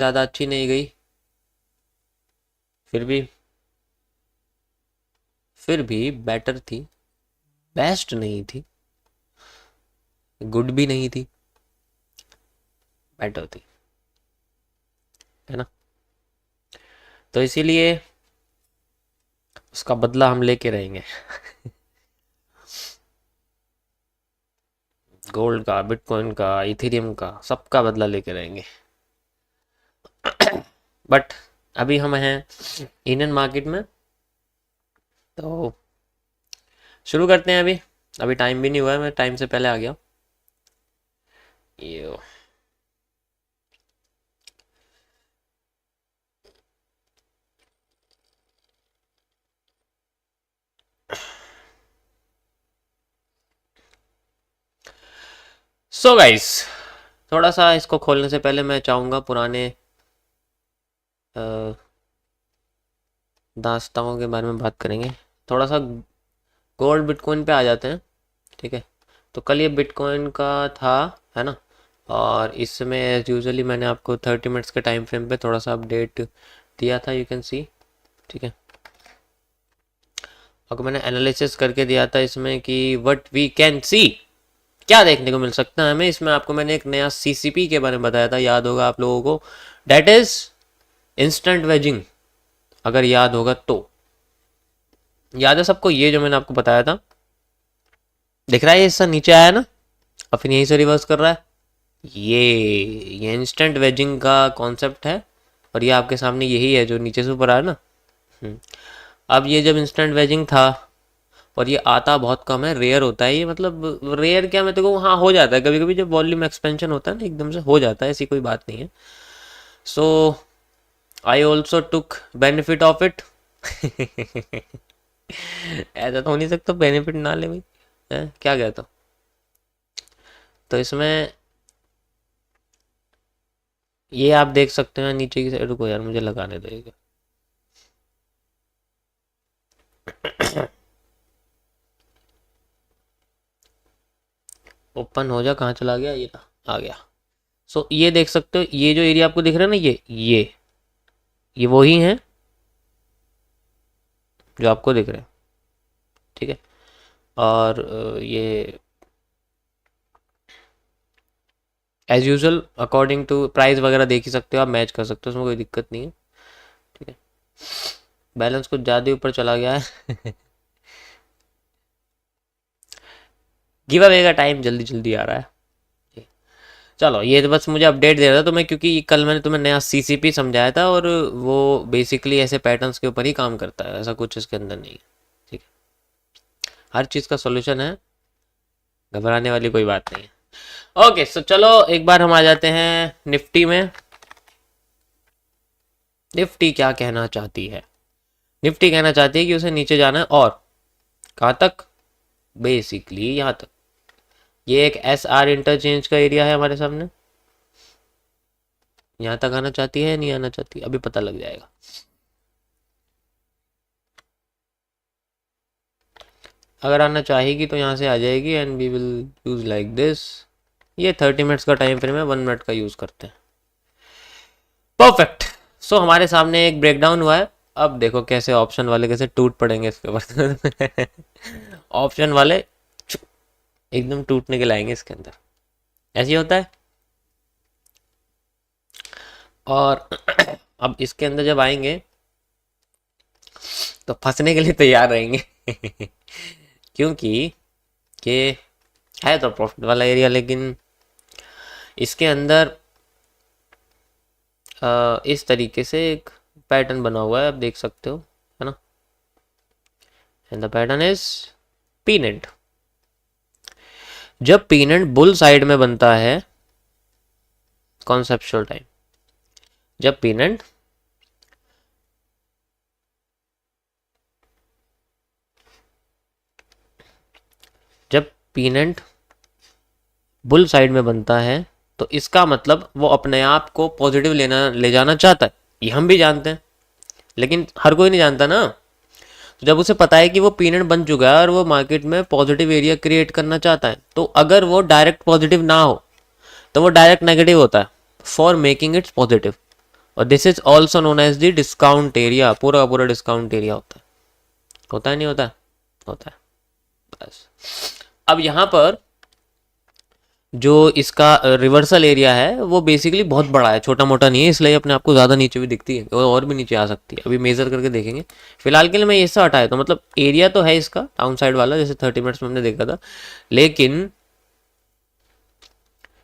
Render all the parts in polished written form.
ज़्यादा अच्छी नहीं गई, फिर भी बेटर थी, बेस्ट नहीं थी, गुड भी नहीं थी, बेटर थी, है ना। तो इसीलिए उसका बदला हम लेके रहेंगे। गोल्ड का, बिटकॉइन का, इथेरियम का, सबका बदला लेके रहेंगे। बट अभी हम हैं इंडियन मार्केट में, तो शुरू करते हैं। अभी अभी टाइम भी नहीं हुआ है, मैं टाइम से पहले आ गया। ये सो गाइस, थोड़ा सा इसको खोलने से पहले मैं चाहूँगा पुराने अ, दास्तानों के बारे में बात करेंगे। थोड़ा सा गोल्ड बिटकॉइन पे आ जाते हैं, ठीक है। तो कल ये बिटकॉइन का था, है ना। और इसमें एज यूजली मैंने आपको 30 मिनट्स के टाइम फ्रेम पे थोड़ा सा अपडेट दिया था, यू कैन सी, ठीक है। और मैंने एनालिसिस करके दिया था इसमें कि व्हाट वी कैन सी, क्या देखने को मिल सकता है हमें इसमें। आपको मैंने एक नया सीसीपी के बारे में बताया था, याद होगा आप लोगों को, डेट इज इंस्टेंट वेजिंग, अगर याद होगा तो। याद है सबको ये जो मैंने आपको बताया था? दिख रहा है ये हिस्सा नीचे आया ना, और फिर यहीं से रिवर्स कर रहा है। ये इंस्टेंट वेजिंग का कॉन्सेप्ट है, और ये आपके सामने यही है जो नीचे से ऊपर आया ना। अब ये जब इंस्टेंट वेजिंग था, और ये आता बहुत कम है, रेयर होता है ये, मतलब रेयर क्या, मैं तो कहूँ हाँ हो जाता है कभी कभी, जब वॉल्यूम एक्सपेंशन होता है ना एकदम से हो जाता है, ऐसी कोई बात नहीं है। So I also took benefit of it. ऐसा तो हो नहीं सकता बेनिफिट ना ले भाई, क्या कहता हूँ। तो इसमें ये आप देख सकते हैं नीचे की साइड, रुको यार मुझे लगाने दो। ओपन हो जा, कहाँ चला गया, ये आ गया। सो ये देख सकते हो, ये जो एरिया आपको दिख रहा है ना, ये वही है जो आपको दिख रहे हैं, ठीक है। और ये as usual according to price वगैरह देख ही सकते हो आप, मैच कर सकते हो, उसमें कोई दिक्कत नहीं है, ठीक है। बैलेंस कुछ ज़्यादा ऊपर चला गया है। गिव अवे का टाइम जल्दी जल्दी आ रहा है। चलो ये तो बस मुझे अपडेट दे रहा था तुम्हें, क्योंकि कल मैंने तुम्हें नया सीसीपी समझाया था, और वो बेसिकली ऐसे पैटर्न्स के ऊपर ही काम करता है, ऐसा कुछ इसके अंदर नहीं है, ठीक है। हर चीज़ का सॉल्यूशन है, घबराने वाली कोई बात नहीं है। ओके सो चलो एक बार हम आ जाते हैं निफ्टी में। निफ्टी क्या कहना चाहती है? निफ्टी कहना चाहती है कि उसे नीचे जाना है, और कहाँ तक? बेसिकली यहाँ तक। ये एक एस आर इंटरचेंज का एरिया है हमारे सामने, यहाँ तक आना चाहती है, नहीं आना चाहती, अभी पता लग जाएगा। अगर आना चाहेगी तो यहाँ से आ जाएगी, and we will use like this. ये 30 मिनट्स का टाइम फ्रेम है, 1 मिनट का यूज करते हैं। परफेक्ट। सो हमारे सामने एक ब्रेकडाउन हुआ है। अब देखो कैसे ऑप्शन वाले कैसे टूट पड़ेंगे इसके ऊपर। ऑप्शन वाले एकदम टूटने के लाएंगे इसके अंदर, ऐसे ही होता है। और अब इसके अंदर जब आएंगे तो फंसने के लिए तैयार रहेंगे। क्योंकि ये है तो प्रॉफिट वाला एरिया, लेकिन इसके अंदर इस तरीके से एक पैटर्न बना हुआ है, आप देख सकते हो, है ना। And the pattern is pennant. जब पीनेट बुल साइड में बनता है, कॉन्सेप्चुअल टाइम, जब पीनेट बुल साइड में बनता है, तो इसका मतलब वो अपने आप को पॉजिटिव ले जाना चाहता है, ये हम भी जानते हैं, लेकिन हर कोई नहीं जानता ना। तो जब उसे पता है कि वो पीनट बन चुका है और वो मार्केट में पॉजिटिव एरिया क्रिएट करना चाहता है, तो अगर वो डायरेक्ट पॉजिटिव ना हो तो वो डायरेक्ट नेगेटिव होता है फॉर मेकिंग इट्स पॉजिटिव। और this is also known as the discount area. पूरा का पूरा डिस्काउंट एरिया होता है नहीं होता है? होता है। बस अब यहाँ पर जो इसका रिवर्सल एरिया है वो बेसिकली बहुत बड़ा है, छोटा मोटा नहीं है, इसलिए अपने आप को ज़्यादा नीचे भी दिखती है और भी नीचे आ सकती है। अभी मेजर करके देखेंगे। फिलहाल के लिए मैं ये हिस्सा हटाया तो मतलब एरिया तो है इसका डाउन साइड वाला, जैसे 30 मिनट्स में हमने देखा था, लेकिन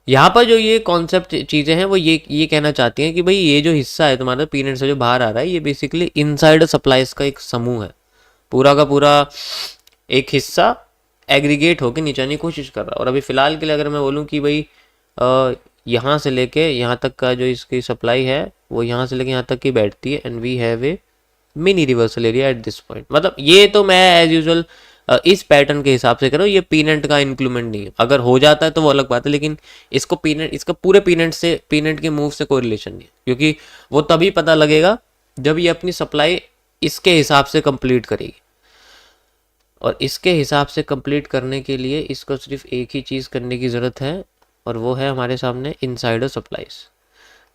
यहाँ पर जो ये कॉन्सेप्ट चीज़ें हैं वो ये कहना चाहती हैं कि भाई ये जो हिस्सा है तुम्हारा पीनट से जो बाहर आ रहा है, ये बेसिकली इनसाइड सप्लाईज का एक समूह है। पूरा का पूरा एक हिस्सा एग्रीगेट होकर नीचे आने की कोशिश कर रहा है। और अभी फ़िलहाल के लिए अगर मैं बोलूँ कि भाई यहाँ से लेके यहाँ तक का जो इसकी सप्लाई है वो यहाँ से लेके यहाँ तक की बैठती है, and we have a mini reversal area at this point. मतलब ये तो मैं एज यूजुअल इस पैटर्न के हिसाब से करो, ये पीनट का इंक्लूमेंट नहीं है। अगर हो जाता है तो वो अलग बात है, लेकिन इसको पीनट, इसका पूरे पीनट के मूव से कोई रिलेशन नहीं है, क्योंकि वो तभी पता लगेगा जब ये अपनी सप्लाई इसके हिसाब से कंप्लीट करेगी। और इसके हिसाब से कंप्लीट करने के लिए इसको सिर्फ एक ही चीज़ करने की ज़रूरत है, और वो है हमारे सामने इनसाइडर सप्लाईज।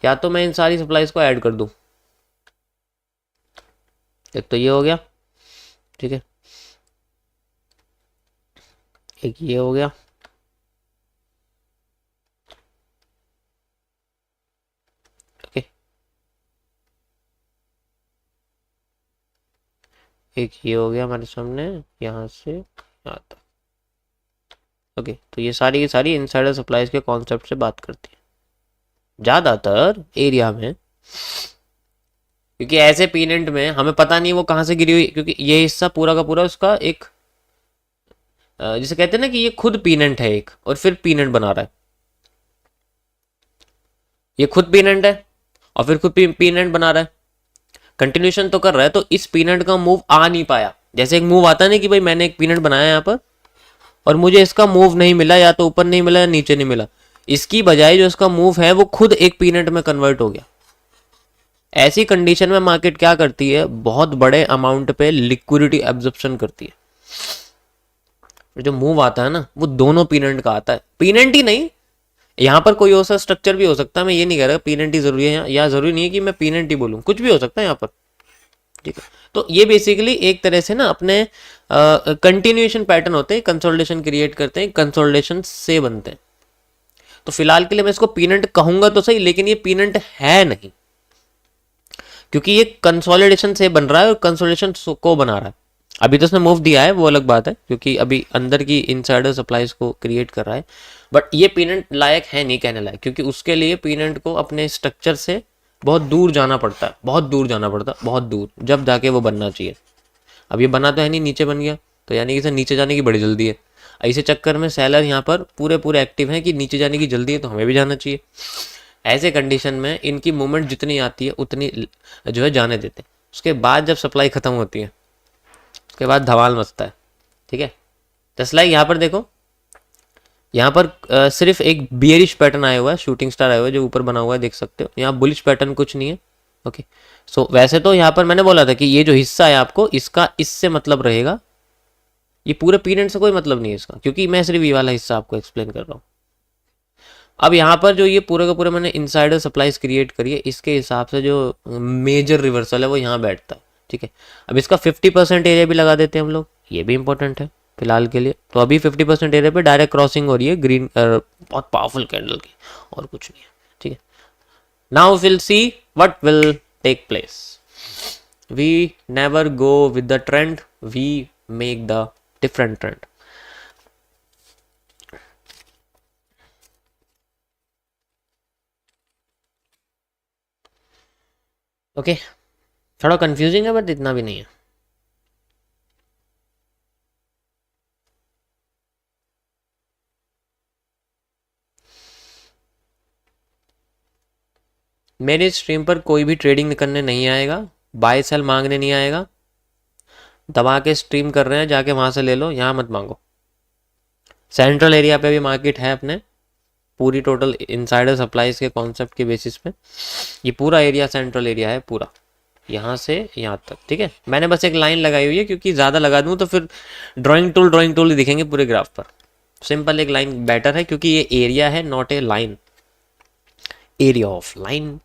या तो मैं इन सारी सप्लाईज को ऐड कर दूं, एक तो ये हो गया, ठीक है, एक ये हो गया, ओके, एक ये हो गया हमारे सामने यहाँ से यहाँ तक, ओके। तो ये सारी की सारी इनसाइडर सप्लाईज के कॉन्सेप्ट से बात करती है ज़्यादातर एरिया में, क्योंकि ऐसे पीनेंट में हमें पता नहीं वो कहाँ से गिरी हुई, क्योंकि ये हिस्सा पूरा का पूरा उसका एक जिसे कहते हैं ना कि ये खुद पीनेंट है एक, और फिर पीनेंट बना रहा है। ये खुद पीनेंट है और फिर खुद पीनेंट बना रहा है, कंटिन्यूशन तो कर रहा है। तो इस पीनेंट का मूव आ नहीं पाया, जैसे एक मूव आता नहीं कि भाई मैंने एक पीनेंट बनाया यहाँ पर और मुझे इसका मूव नहीं मिला, या तो ऊपर नहीं मिला या नीचे नहीं मिला, इसकी बजाय जो इसका मूव है वो खुद एक पीनेंट में कन्वर्ट हो गया। ऐसी कंडीशन में मार्केट क्या करती है, बहुत बड़े अमाउंट पे लिक्विडिटी एब्जॉर्प्शन करती है। जो मूव आता है ना वो दोनों पीनेंट का आता है, पीनेंट ही नहीं, यहाँ पर कोई और सा स्ट्रक्चर भी हो सकता है। मैं ये नहीं कह रहा पीनेंट ही जरूरी है, या जरूरी नहीं है कि मैं पीनेंट ही बोलूँ, कुछ भी हो सकता है यहाँ पर, ठीक है। तो ये बेसिकली एक तरह से ना अपने कंटिन्यूएशन पैटर्न होते हैं, कंसोलिडेशन क्रिएट करते हैं, कंसोलिडेशन से बनते हैं। तो फिलहाल के लिए मैं इसको पीनेंट कहूंगा तो सही, लेकिन ये पीनेंट है नहीं, क्योंकि ये कंसोलिडेशन से बन रहा है और कंसोलिडेशन को बना रहा है। अभी तो उसने मूव दिया है, वो अलग बात है, क्योंकि अभी अंदर की इनसाइडर सप्लाईज को क्रिएट कर रहा है, बट ये पीनेंट लायक है नहीं कहने लायक, क्योंकि उसके लिए पीनेंट को अपने स्ट्रक्चर से बहुत दूर जाना पड़ता है, बहुत दूर जाना पड़ता है, बहुत दूर, जब जाके वो बनना चाहिए। अब ये बना तो है नहीं, नीचे बन गया, तो यानी कि इसे नीचे जाने की बड़ी जल्दी है। ऐसे चक्कर में सेलर यहाँ पर पूरे पूरे एक्टिव हैं कि नीचे जाने की जल्दी है तो हमें भी जाना चाहिए। ऐसे कंडीशन में इनकी मूवमेंट जितनी आती है उतनी जो है जाने देते हैं। उसके बाद जब सप्लाई खत्म होती है उसके बाद धमाल मचता है, ठीक है। जस्ट लाइक यहाँ पर देखो, यहाँ पर सिर्फ एक बियरिश पैटर्न आया हुआ है, शूटिंग स्टार आया हुआ है जो ऊपर बना हुआ है, देख सकते हो। यहाँ बुलिश पैटर्न कुछ नहीं है, ओके। सो वैसे तो यहाँ पर मैंने बोला था कि ये जो हिस्सा है आपको इसका इससे मतलब रहेगा, ये पूरे पीरियड से कोई मतलब नहीं है इसका, क्योंकि मैं सिर्फ ये वाला हिस्सा आपको एक्सप्लेन कर रहा हूँ। अब यहाँ पर जो ये पूरे का पूरे मैंने इनसाइडर सप्लाईज क्रिएट करी है, इसके हिसाब से जो मेजर रिवर्सल है वो यहाँ बैठता है, ठीक है। अब इसका 50% एरिया भी लगा देते हैं हम लोग, ये भी इंपॉर्टेंट है फिलहाल के लिए। तो अभी 50% एरिया पे डायरेक्ट क्रॉसिंग हो रही है ग्रीन बहुत पावरफुल कैंडल की, और कुछ नहीं है, ठीक है। Now will see what will take place. We never go with the trend, we make the different trend. Okay, थोड़ा कंफ्यूजिंग है बट इतना भी नहीं है। मेरे स्ट्रीम पर कोई भी ट्रेडिंग करने नहीं आएगा, बाय सेल मांगने नहीं आएगा। दबा के स्ट्रीम कर रहे हैं, जाके वहां से ले लो, यहाँ मत मांगो। सेंट्रल एरिया पे भी मार्केट है अपने, पूरी टोटल इनसाइडर सप्लाईज के कॉन्सेप्ट के बेसिस पे ये पूरा एरिया सेंट्रल एरिया है, पूरा यहाँ से यहाँ तक, ठीक है। मैंने बस एक लाइन लगाई हुई है, क्योंकि ज़्यादा लगा दूँ तो फिर ड्राइंग टूल ही दिखेंगे पूरे ग्राफ पर। सिंपल एक लाइन बेटर है, क्योंकि ये एरिया है, not a line, area of line.